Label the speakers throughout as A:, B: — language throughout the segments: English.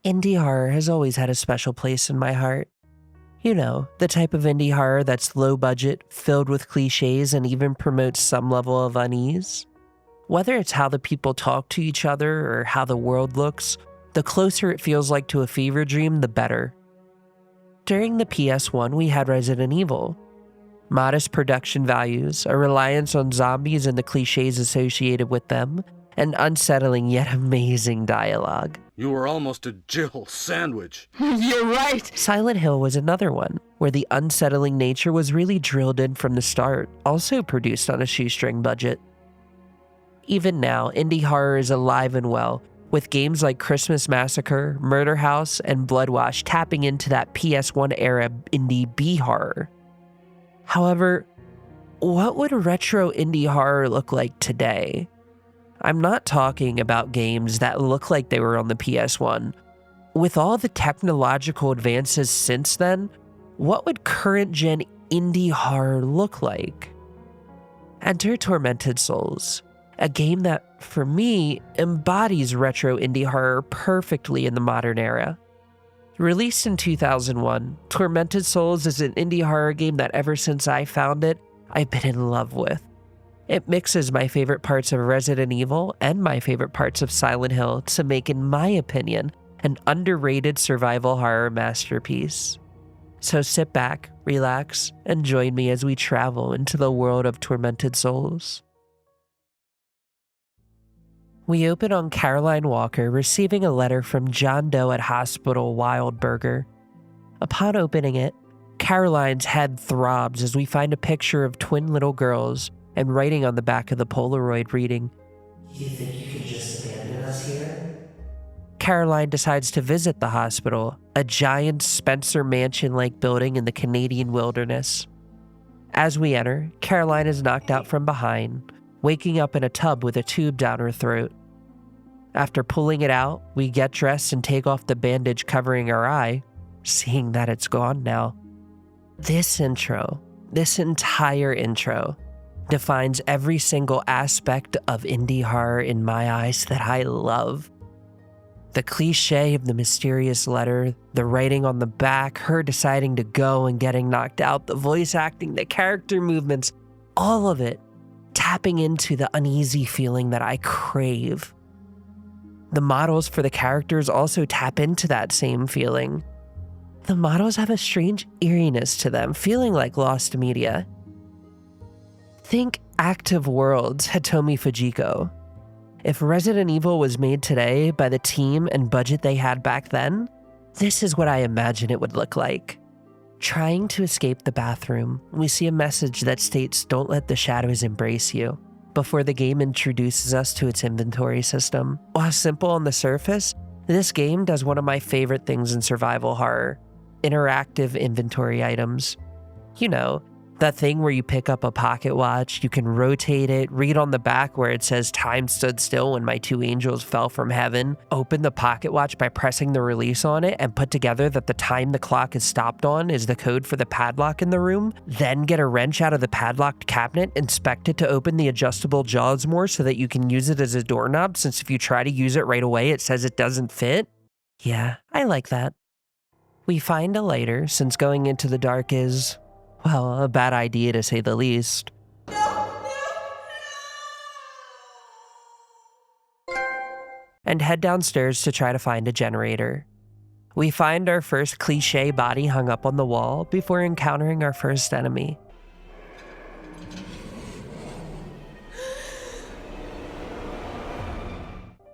A: Indie horror has always had a special place in my heart. You know, the type of indie horror that's low budget, filled with cliches, and even promotes some level of unease. Whether it's how the people talk to each other or how the world looks, the closer it feels like to a fever dream, the better. During the PS1, we had Resident Evil. Modest production values, a reliance on zombies and the cliches associated with them, and unsettling yet amazing dialogue.
B: You were almost a Jill sandwich.
C: You're right.
A: Silent Hill was another one, where the unsettling nature was really drilled in from the start, also produced on a shoestring budget. Even now, indie horror is alive and well, with games like Christmas Massacre, Murder House, and Bloodwash tapping into that PS1 era indie B-horror. However, what would retro indie horror look like today? I'm not talking about games that look like they were on the PS1. With all the technological advances since then, what would current-gen indie horror look like? Enter Tormented Souls, a game that, for me, embodies retro indie horror perfectly in the modern era. Released in 2001, Tormented Souls is an indie horror game that ever since I found it, I've been in love with. It mixes my favorite parts of Resident Evil and my favorite parts of Silent Hill to make, in my opinion, an underrated survival horror masterpiece. So sit back, relax, and join me as we travel into the world of Tormented Souls. We open on Caroline Walker receiving a letter from John Doe at Hospital Wildberger. Upon opening it, Caroline's head throbs as we find a picture of twin little girls and writing on the back of the Polaroid reading, "You think you can just abandon us here?" Caroline decides to visit the hospital, a giant Spencer Mansion-like building in the Canadian wilderness. As we enter, Caroline is knocked out from behind, waking up in a tub with a tube down her throat. After pulling it out, we get dressed and take off the bandage covering our eye, seeing that it's gone now. This entire intro, defines every single aspect of indie horror in my eyes that I love. The cliche of the mysterious letter, the writing on the back, her deciding to go and getting knocked out, the voice acting, the character movements, all of it tapping into the uneasy feeling that I crave. The models for the characters also tap into that same feeling. The models have a strange eeriness to them, feeling like lost media. Think Active Worlds Hitomi Fujiko. If Resident Evil was made today by the team and budget they had back then, this is what I imagine it would look like. Trying to escape the bathroom, we see a message that states, "Don't let the shadows embrace you," before the game introduces us to its inventory system. While simple on the surface, this game does one of my favorite things in survival horror: interactive inventory items. You know, that thing where you pick up a pocket watch, you can rotate it, read on the back where it says "Time stood still when my two angels fell from heaven," open the pocket watch by pressing the release on it and put together that the time the clock is stopped on is the code for the padlock in the room, then get a wrench out of the padlocked cabinet, inspect it to open the adjustable jaws more so that you can use it as a doorknob, since if you try to use it right away it says it doesn't fit. Yeah, I like that. We find a lighter, since going into the dark is, well, a bad idea to say the least. And head downstairs to try to find a generator. We find our first cliche body hung up on the wall before encountering our first enemy.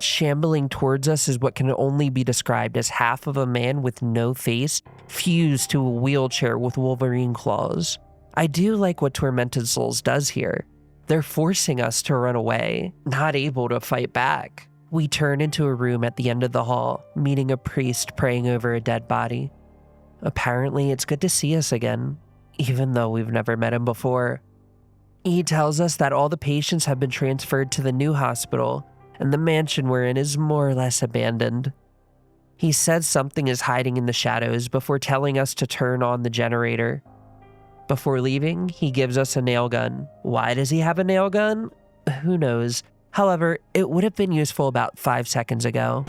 A: Shambling towards us is what can only be described as half of a man with no face, fused to a wheelchair with Wolverine claws. I do like what Tormented Souls does here. They're forcing us to run away, not able to fight back. We turn into a room at the end of the hall, meeting a priest praying over a dead body. Apparently, it's good to see us again, even though we've never met him before. He tells us that all the patients have been transferred to the new hospital, and the mansion we're in is more or less abandoned. He says something is hiding in the shadows before telling us to turn on the generator. Before leaving, he gives us a nail gun. Why does he have a nail gun? Who knows? However, it would have been useful about 5 seconds ago.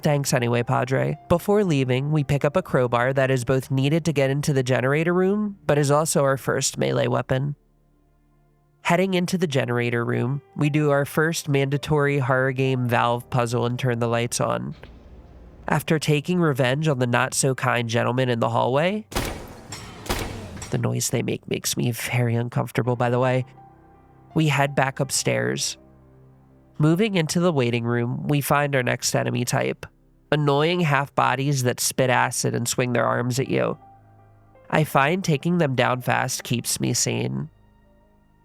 A: Thanks anyway, Padre. Before leaving, we pick up a crowbar that is both needed to get into the generator room, but is also our first melee weapon. Heading into the generator room, we do our first mandatory horror game Valve puzzle and turn the lights on. After taking revenge on the not-so-kind gentleman in the hallway, the noise they make makes me very uncomfortable, by the way, we head back upstairs. Moving into the waiting room, we find our next enemy type, annoying half-bodies that spit acid and swing their arms at you. I find taking them down fast keeps me sane.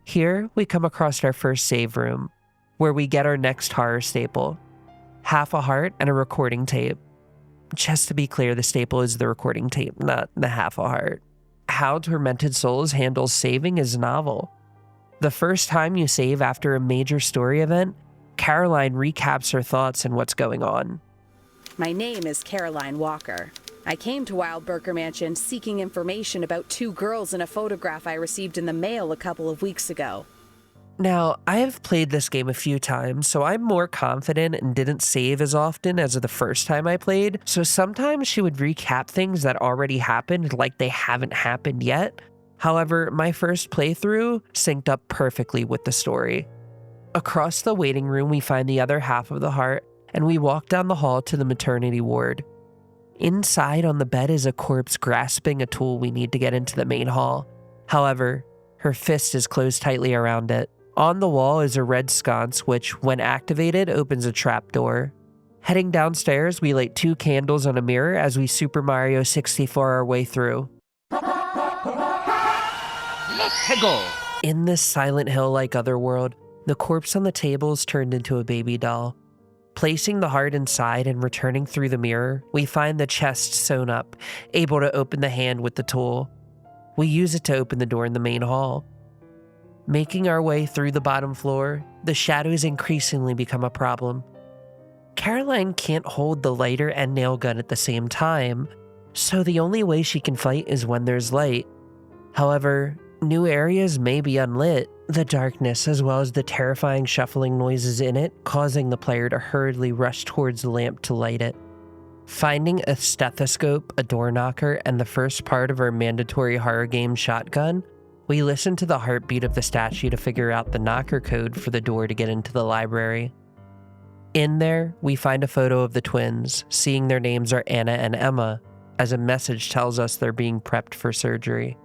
A: Here, we come across our first save room, where we get our next horror staple, half a heart and a recording tape. Just to be clear, the staple is the recording tape, not the half a heart. How Tormented Souls handles saving is novel. The first time you save after a major story event, Caroline recaps her thoughts and what's going on.
C: My name is Caroline Walker. I came to Wildberger Mansion seeking information about 2 girls in a photograph I received in the mail a couple of weeks ago.
A: Now, I have played this game a few times, so I'm more confident and didn't save as often as the first time I played, so sometimes she would recap things that already happened like they haven't happened yet. However, my first playthrough synced up perfectly with the story. Across the waiting room, we find the other half of the heart, and we walk down the hall to the maternity ward. Inside on the bed is a corpse grasping a tool we need to get into the main hall. However, her fist is closed tightly around it. On the wall is a red sconce which, when activated, opens a trapdoor. Heading downstairs, we light 2 candles on a mirror as we Super Mario 64 our way through.
D: Let's go!
A: In this Silent Hill-like otherworld, the corpse on the table is turned into a baby doll. Placing the heart inside and returning through the mirror, we find the chest sewn up, able to open the hand with the tool. We use it to open the door in the main hall. Making our way through the bottom floor, the shadows increasingly become a problem. Caroline can't hold the lighter and nail gun at the same time, so the only way she can fight is when there's light. However, new areas may be unlit, the darkness as well as the terrifying shuffling noises in it causing the player to hurriedly rush towards the lamp to light it. Finding a stethoscope, a door knocker, and the first part of our mandatory horror game shotgun, we listen to the heartbeat of the statue to figure out the knocker code for the door to get into the library. In there, we find a photo of the twins, seeing their names are Anna and Emma, as a message tells us they're being prepped for surgery.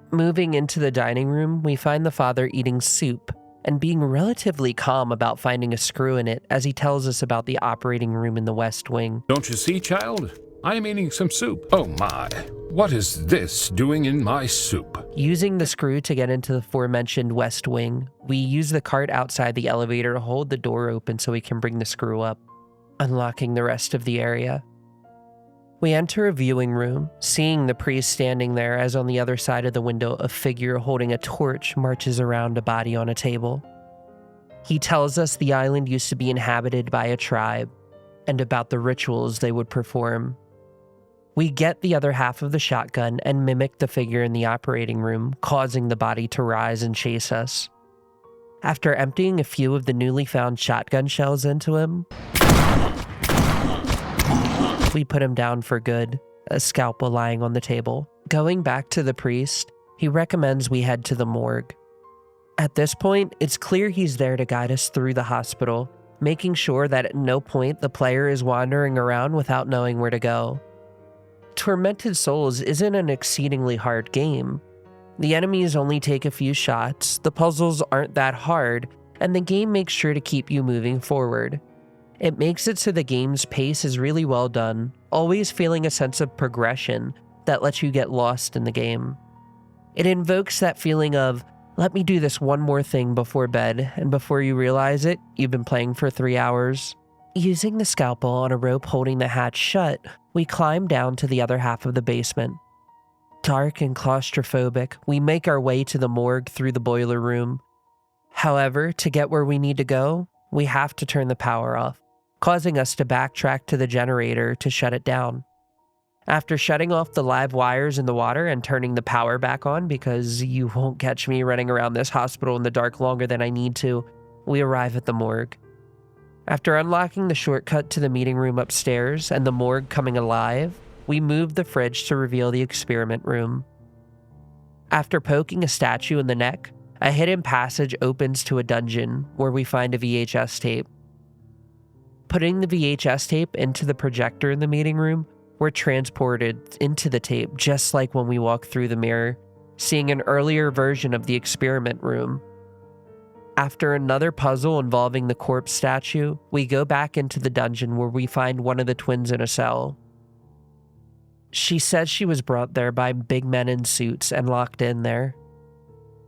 A: Moving into the dining room, we find the father eating soup and being relatively calm about finding a screw in it as he tells us about the operating room in the West Wing.
D: Don't you see, child? I am eating some soup. Oh my, what is this doing in my soup?
A: Using the screw to get into the aforementioned West Wing, we use the cart outside the elevator to hold the door open so we can bring the screw up, unlocking the rest of the area. We enter a viewing room, seeing the priest standing there as on the other side of the window a figure holding a torch marches around a body on a table. He tells us the island used to be inhabited by a tribe and about the rituals they would perform. We get the other half of the shotgun and mimic the figure in the operating room, causing the body to rise and chase us. After emptying a few of the newly found shotgun shells into him, we put him down for good, a scalpel lying on the table. Going back to the priest, he recommends we head to the morgue. At this point, it's clear he's there to guide us through the hospital, making sure that at no point the player is wandering around without knowing where to go. Tormented Souls isn't an exceedingly hard game. The enemies only take a few shots, the puzzles aren't that hard, and the game makes sure to keep you moving forward. It makes it so the game's pace is really well done, always feeling a sense of progression that lets you get lost in the game. It invokes that feeling of, let me do this one more thing before bed, and before you realize it, you've been playing for 3 hours. Using the scalpel on a rope holding the hatch shut, we climb down to the other half of the basement. Dark and claustrophobic, we make our way to the morgue through the boiler room. However, to get where we need to go, we have to turn the power off, causing us to backtrack to the generator to shut it down. After shutting off the live wires in the water and turning the power back on, because you won't catch me running around this hospital in the dark longer than I need to, we arrive at the morgue. After unlocking the shortcut to the meeting room upstairs and the morgue coming alive, we moved the fridge to reveal the experiment room. After poking a statue in the neck, a hidden passage opens to a dungeon where we find a VHS tape. Putting the VHS tape into the projector in the meeting room, we're transported into the tape just like when we walk through the mirror, seeing an earlier version of the experiment room. After another puzzle involving the corpse statue, we go back into the dungeon where we find one of the twins in a cell. She says she was brought there by big men in suits and locked in there.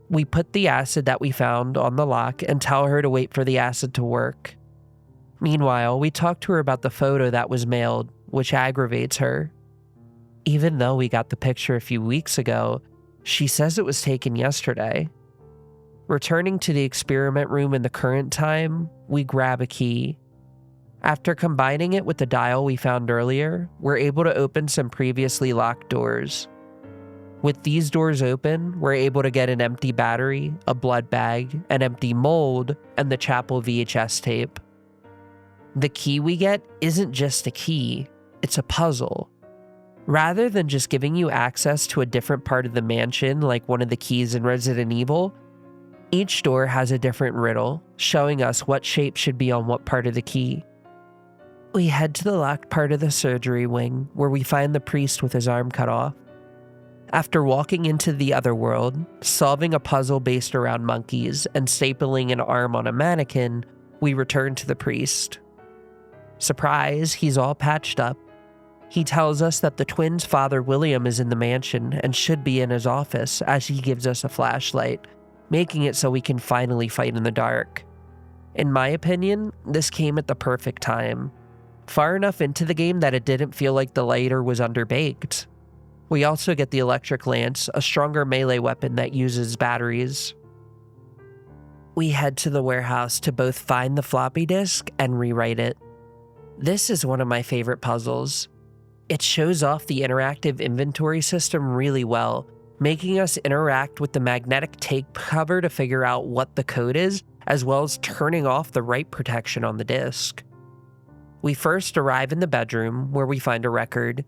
A: We put the acid that we found on the lock and tell her to wait for the acid to work. Meanwhile, we talk to her about the photo that was mailed, which aggravates her. Even though we got the picture a few weeks ago, she says it was taken yesterday. Returning to the experiment room in the current time, we grab a key. After combining it with the dial we found earlier, we're able to open some previously locked doors. With these doors open, we're able to get an empty battery, a blood bag, an empty mold, and the chapel VHS tape. The key we get isn't just a key, it's a puzzle. Rather than just giving you access to a different part of the mansion like one of the keys in Resident Evil, each door has a different riddle, showing us what shape should be on what part of the key. We head to the locked part of the surgery wing, where we find the priest with his arm cut off. After walking into the other world, solving a puzzle based around monkeys, and stapling an arm on a mannequin, we return to the priest. Surprise, he's all patched up. He tells us that the twins' father William is in the mansion and should be in his office as he gives us a flashlight, making it so we can finally fight in the dark. In my opinion, this came at the perfect time. Far enough into the game that it didn't feel like the lighter was underbaked. We also get the electric lance, a stronger melee weapon that uses batteries. We head to the warehouse to both find the floppy disk and rewrite it. This is one of my favorite puzzles. It shows off the interactive inventory system really well, making us interact with the magnetic tape cover to figure out what the code is, as well as turning off the write protection on the disk. We first arrive in the bedroom, where we find a record.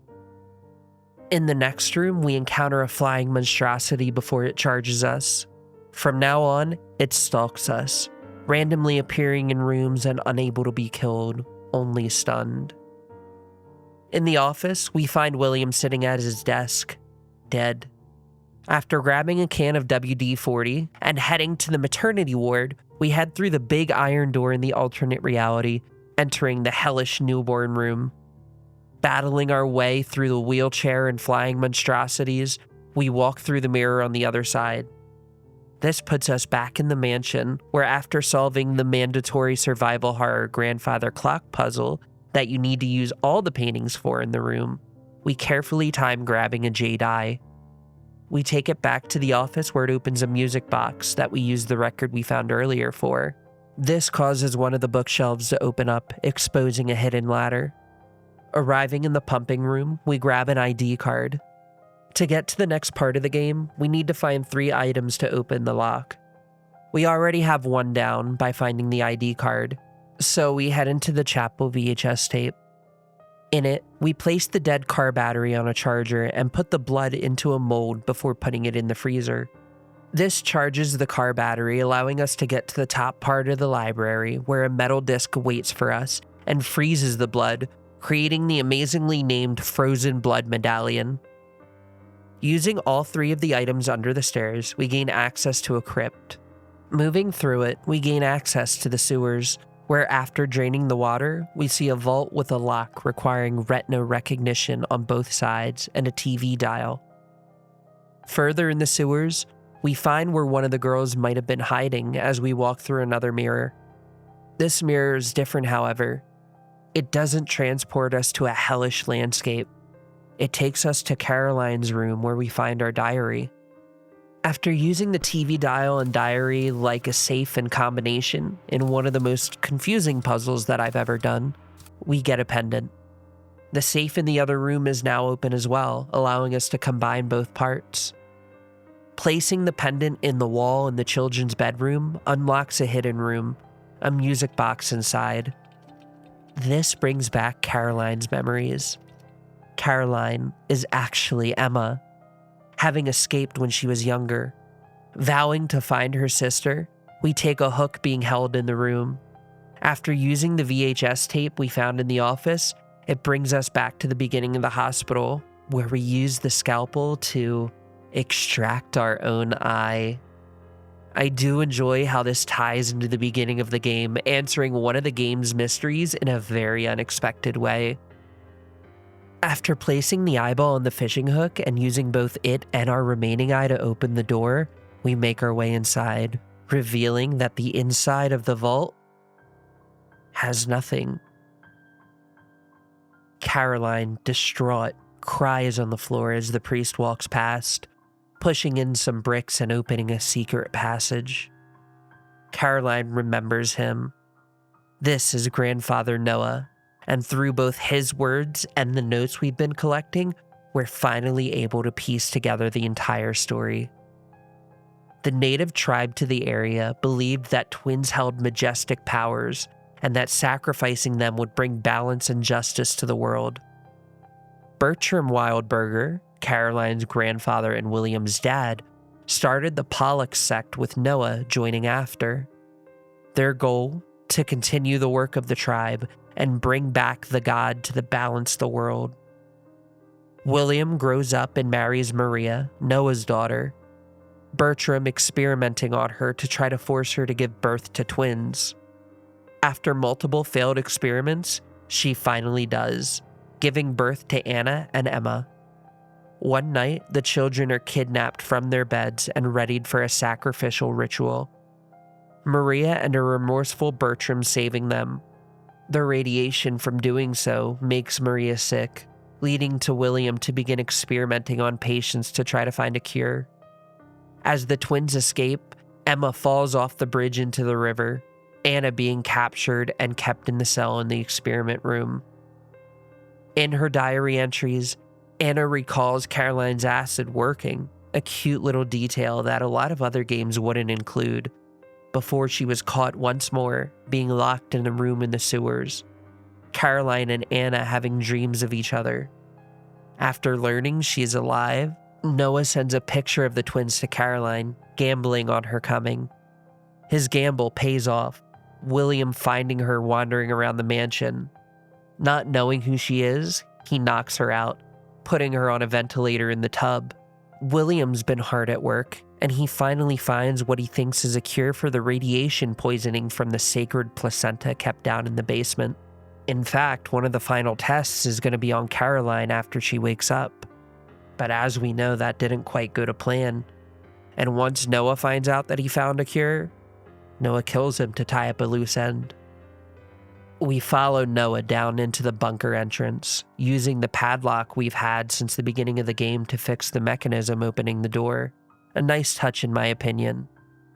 A: In the next room, we encounter a flying monstrosity before it charges us. From now on, it stalks us, randomly appearing in rooms and unable to be killed, only stunned. In the office, we find William sitting at his desk, dead. After grabbing a can of WD-40 and heading to the maternity ward, we head through the big iron door in the alternate reality, entering the hellish newborn room. Battling our way through the wheelchair and flying monstrosities, we walk through the mirror on the other side. This puts us back in the mansion, where after solving the mandatory survival horror grandfather clock puzzle that you need to use all the paintings for in the room, we carefully time grabbing a jade eye. We take it back to the office where it opens a music box that we used the record we found earlier for. This causes one of the bookshelves to open up, exposing a hidden ladder. Arriving in the pumping room, we grab an ID card. To get to the next part of the game, we need to find 3 items to open the lock. We already have one down by finding the ID card, so we head into the chapel VHS tape. In it, we place the dead car battery on a charger and put the blood into a mold before putting it in the freezer. This charges the car battery, allowing us to get to the top part of the library where a metal disc waits for us and freezes the blood, creating the amazingly named Frozen Blood Medallion. Using all 3 of the items under the stairs, we gain access to a crypt. Moving through it, we gain access to the sewers, where after draining the water, we see a vault with a lock requiring retina recognition on both sides and a TV dial. Further in the sewers, we find where one of the girls might have been hiding as we walk through another mirror. This mirror is different, however. It doesn't transport us to a hellish landscape. It takes us to Caroline's room where we find our diary. After using the TV dial and diary like a safe in combination in one of the most confusing puzzles that I've ever done, we get a pendant. The safe in the other room is now open as well, allowing us to combine both parts. Placing the pendant in the wall in the children's bedroom unlocks a hidden room, a music box inside. This brings back Caroline's memories. Caroline is actually Emma, having escaped when she was younger. Vowing to find her sister, we take a hook being held in the room. After using the VHS tape we found in the office, it brings us back to the beginning of the hospital, where we use the scalpel to extract our own eye. I do enjoy how this ties into the beginning of the game, answering one of the game's mysteries in a very unexpected way. After placing the eyeball on the fishing hook and using both it and our remaining eye to open the door, we make our way inside, revealing that the inside of the vault has nothing. Caroline, distraught, cries on the floor as the priest walks past, pushing in some bricks and opening a secret passage. Caroline remembers him. This is Grandfather Noah, and through both his words and the notes we've been collecting, we're finally able to piece together the entire story. The native tribe to the area believed that twins held majestic powers and that sacrificing them would bring balance and justice to the world. Bertram Wildberger, Caroline's grandfather and William's dad, started the Pollock sect with Noah joining after. Their goal, to continue the work of the tribe and bring back the god to balance the world. William grows up and marries Maria, Noah's daughter, Bertram experimenting on her to try to force her to give birth to twins. After multiple failed experiments, she finally does, giving birth to Anna and Emma. One night, the children are kidnapped from their beds and readied for a sacrificial ritual. Maria and a remorseful Bertram saving them. The radiation from doing so makes Maria sick, leading to William to begin experimenting on patients to try to find a cure. As the twins escape, Emma falls off the bridge into the river, Anna being captured and kept in the cell in the experiment room. In her diary entries, Anna recalls Caroline's acid working, a cute little detail that a lot of other games wouldn't include, before she was caught once more, being locked in a room in the sewers. Caroline and Anna having dreams of each other. After learning she's alive, Noah sends a picture of the twins to Caroline, gambling on her coming. His gamble pays off, William finding her wandering around the mansion. Not knowing who she is, he knocks her out, putting her on a ventilator in the tub. William's been hard at work, and he finally finds what he thinks is a cure for the radiation poisoning from the sacred placenta kept down in the basement. In fact, one of the final tests is going to be on Caroline after she wakes up. But as we know, that didn't quite go to plan. And once Noah finds out that he found a cure, Noah kills him to tie up a loose end. We follow Noah down into the bunker entrance, using the padlock we've had since the beginning of the game to fix the mechanism opening the door. A nice touch in my opinion,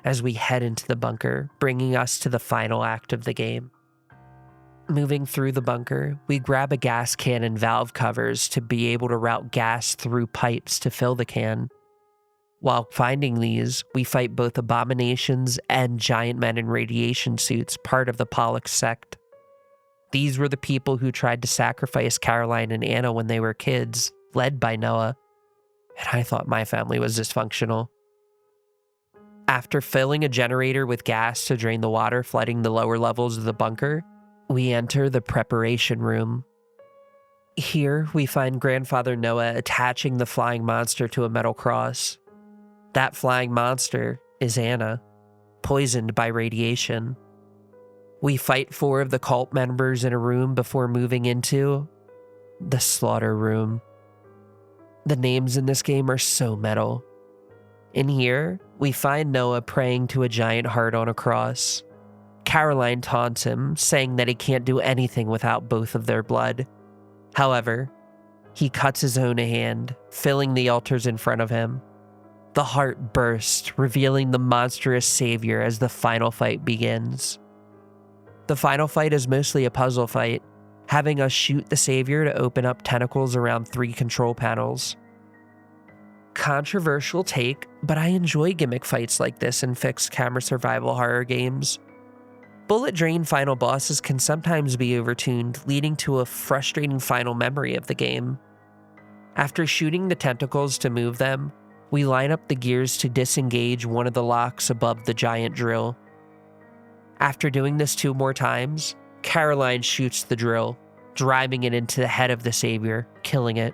A: as we head into the bunker, bringing us to the final act of the game. Moving through the bunker, we grab a gas can and valve covers to be able to route gas through pipes to fill the can. While finding these, we fight both abominations and giant men in radiation suits, part of the Pollock sect. These were the people who tried to sacrifice Caroline and Anna when they were kids, led by Noah. And I thought my family was dysfunctional. After filling a generator with gas to drain the water flooding the lower levels of the bunker, we enter the preparation room. Here, we find Grandfather Noah attaching the flying monster to a metal cross. That flying monster is Anna, poisoned by radiation. We fight 4 of the cult members in a room before moving into the slaughter room. The names in this game are so metal. In here, we find Noah praying to a giant heart on a cross. Caroline taunts him, saying that he can't do anything without both of their blood. However, he cuts his own hand, filling the altars in front of him. The heart bursts, revealing the monstrous savior as the final fight begins. The final fight is mostly a puzzle fight, having us shoot the savior to open up tentacles around 3 control panels. Controversial take, but I enjoy gimmick fights like this in fixed camera survival horror games. Bullet drain final bosses can sometimes be overtuned, leading to a frustrating final memory of the game. After shooting the tentacles to move them, we line up the gears to disengage one of the locks above the giant drill. After doing this 2 more times, Caroline shoots the drill, driving it into the head of the savior, killing it.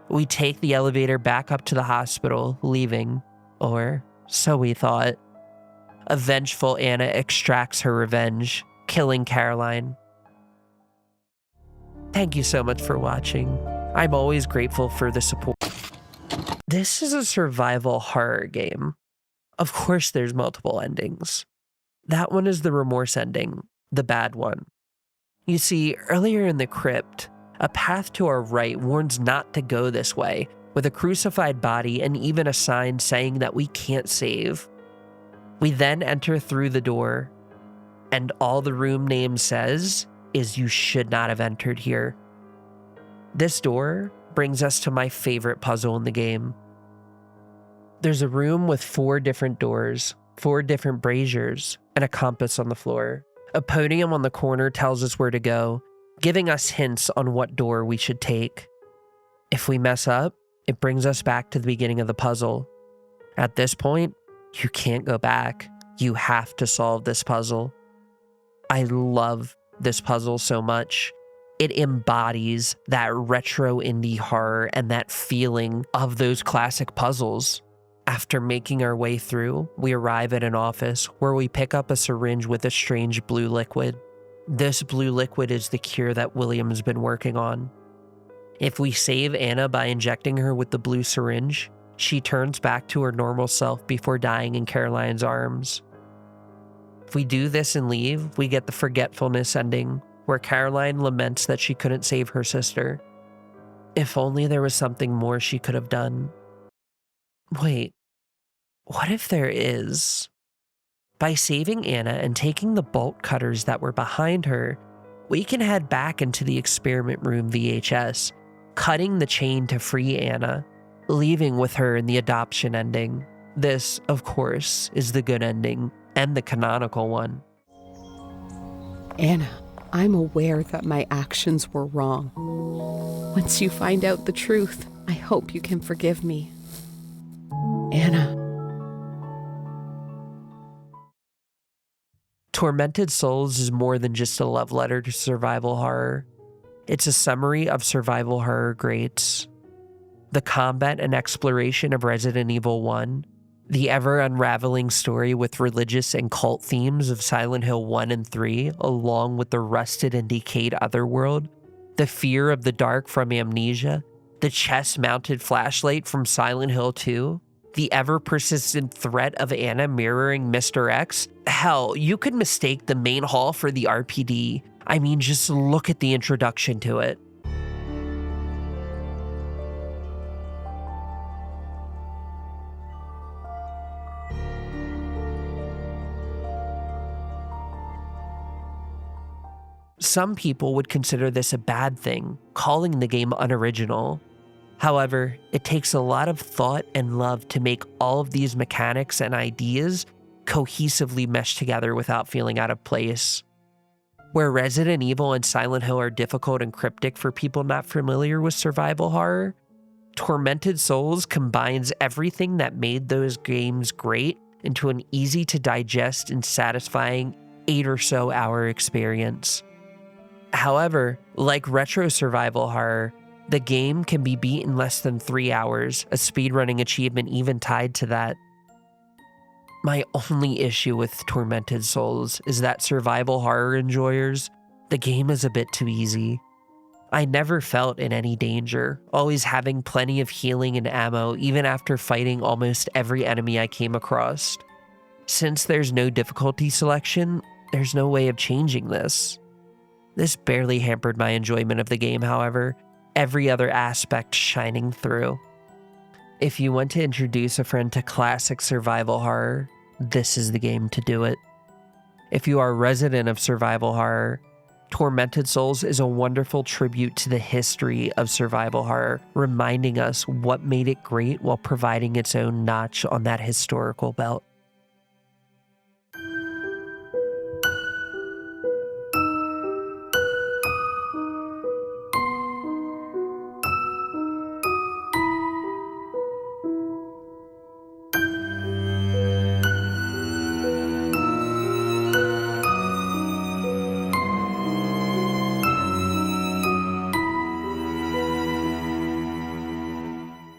A: We take the elevator back up to the hospital, leaving, or so we thought. A vengeful Anna extracts her revenge, killing Caroline. Thank you so much for watching. I'm always grateful for the support. This is a survival horror game. Of course there's multiple endings. That one is the remorse ending, the bad one. You see, earlier in the crypt, a path to our right warns not to go this way, with a crucified body and even a sign saying that we can't save. We then enter through the door, and all the room name says is you should not have entered here. This door brings us to my favorite puzzle in the game. There's a room with 4 different doors, 4 different braziers, and a compass on the floor. A podium on the corner tells us where to go, giving us hints on what door we should take. If we mess up, it brings us back to the beginning of the puzzle. At this point, you can't go back. You have to solve this puzzle. I love this puzzle so much. It embodies that retro indie horror and that feeling of those classic puzzles. After making our way through, we arrive at an office where we pick up a syringe with a strange blue liquid. This blue liquid is the cure that William's been working on. If we save Anna by injecting her with the blue syringe, she turns back to her normal self before dying in Caroline's arms. If we do this and leave, we get the forgetfulness ending, where Caroline laments that she couldn't save her sister. If only there was something more she could have done. Wait, what if there is? By saving Anna and taking the bolt cutters that were behind her, we can head back into the experiment room VHS, cutting the chain to free Anna, leaving with her in the adoption ending. This, of course, is the good ending and the canonical one.
E: Anna, I'm aware that my actions were wrong. Once you find out the truth, I hope you can forgive me. Anna.
A: Tormented Souls is more than just a love letter to survival horror. It's a summary of survival horror greats. The combat and exploration of Resident Evil 1, the ever-unraveling story with religious and cult themes of Silent Hill 1 and 3, along with the rusted and decayed Otherworld, the fear of the dark from Amnesia, the chest-mounted flashlight from Silent Hill 2, the ever-persistent threat of Anna mirroring Mr. X. Hell, you could mistake the main hall for the RPD. I mean, just look at the introduction to it. Some people would consider this a bad thing, calling the game unoriginal. However, it takes a lot of thought and love to make all of these mechanics and ideas cohesively mesh together without feeling out of place. Where Resident Evil and Silent Hill are difficult and cryptic for people not familiar with survival horror, Tormented Souls combines everything that made those games great into an easy to digest and satisfying 8 or so hour experience. However, like retro survival horror, the game can be beat in less than 3 hours, a speedrunning achievement even tied to that. My only issue with Tormented Souls is that survival horror enjoyers, the game is a bit too easy. I never felt in any danger, always having plenty of healing and ammo even after fighting almost every enemy I came across. Since there's no difficulty selection, there's no way of changing this. This barely hampered my enjoyment of the game, however, every other aspect shining through. If you want to introduce a friend to classic survival horror, this is the game to do it. If you are a resident of survival horror, Tormented Souls is a wonderful tribute to the history of survival horror, reminding us what made it great while providing its own notch on that historical belt.